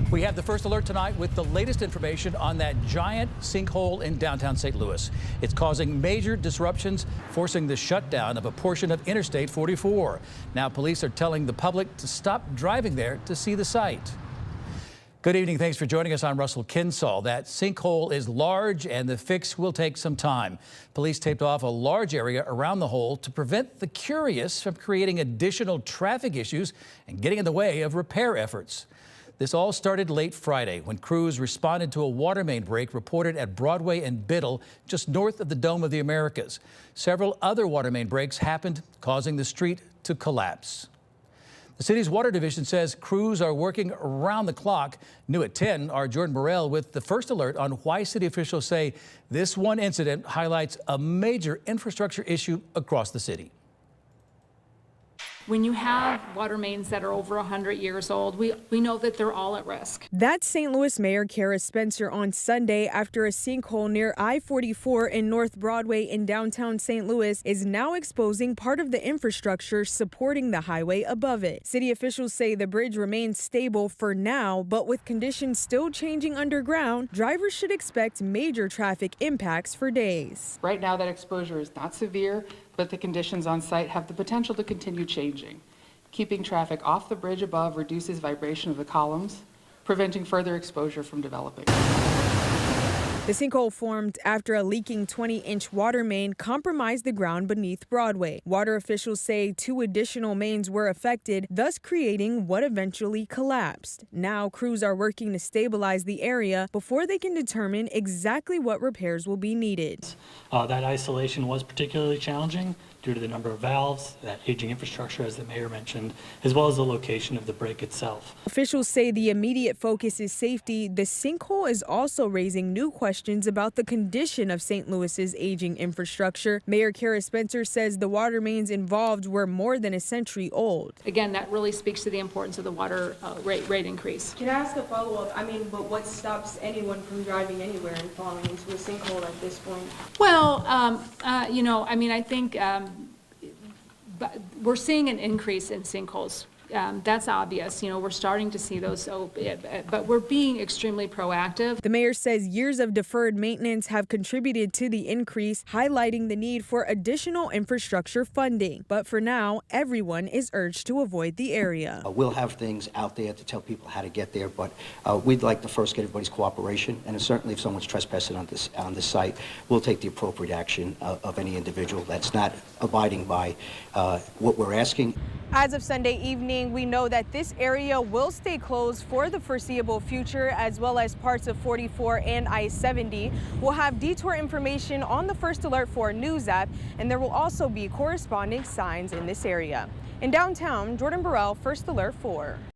We have the first alert tonight with the latest information on that giant sinkhole in downtown St. Louis. It's causing major disruptions, forcing the shutdown of a portion of Interstate 44. Now police are telling the public to stop driving there to see the site. Good evening. Thanks for joining us. I'm Russell Kinsall. That sinkhole is large and the fix will take some time. Police taped off a large area around the hole to prevent the curious from creating additional traffic issues and getting in the way of repair efforts. This all started late Friday when crews responded to a water main break reported at Broadway and Biddle, just north of the Dome of the Americas. Several other water main breaks happened, causing the street to collapse. The city's water division says crews are working around the clock. New at 10, our Jordan Burrell with the first alert on why city officials say this one incident highlights a major infrastructure issue across the city. When you have water mains that are over 100 years old, we know that they're all at risk. That's St. Louis Mayor Kara Spencer on Sunday after a sinkhole near I-44 in North Broadway in downtown St. Louis is now exposing part of the infrastructure supporting the highway above it. City officials say the bridge remains stable for now, but with conditions still changing underground, drivers should expect major traffic impacts for days. Right now, that exposure is not severe, but the conditions on site have the potential to continue changing. Keeping traffic off the bridge above reduces vibration of the columns, preventing further exposure from developing. The sinkhole formed after a leaking 20-inch water main compromised the ground beneath Broadway. Water officials say 2 additional mains were affected, thus creating what eventually collapsed. Now crews are working to stabilize the area before they can determine exactly what repairs will be needed. That isolation was particularly challenging due to the number of valves, that aging infrastructure, as the mayor mentioned, as well as the location of the break itself. Officials say the immediate focus is safety. The sinkhole is also raising new questions about the condition of St. Louis's aging infrastructure. Mayor Kara Spencer says the water mains involved were more than a century old. Again, that really speaks to the importance of the water rate increase. Can I ask a follow-up? But what stops anyone from driving anywhere and falling into a sinkhole at this point? Well, I think but we're seeing an increase in sinkholes. That's obvious. We're starting to see those, but we're being extremely proactive. The mayor says years of deferred maintenance have contributed to the increase, highlighting the need for additional infrastructure funding. But for now, everyone is urged to avoid the area. We'll have things out there to tell people how to get there, but we'd like to first get everybody's cooperation. And certainly if someone's trespassing on this site, we'll take the appropriate action of any individual that's not abiding by what we're asking. As of Sunday evening, we know that this area will stay closed for the foreseeable future, as well as parts of 44 and I-70. We'll have detour information on the First Alert 4 News app, and there will also be corresponding signs in this area. In downtown, Jordan Burrell, First Alert 4.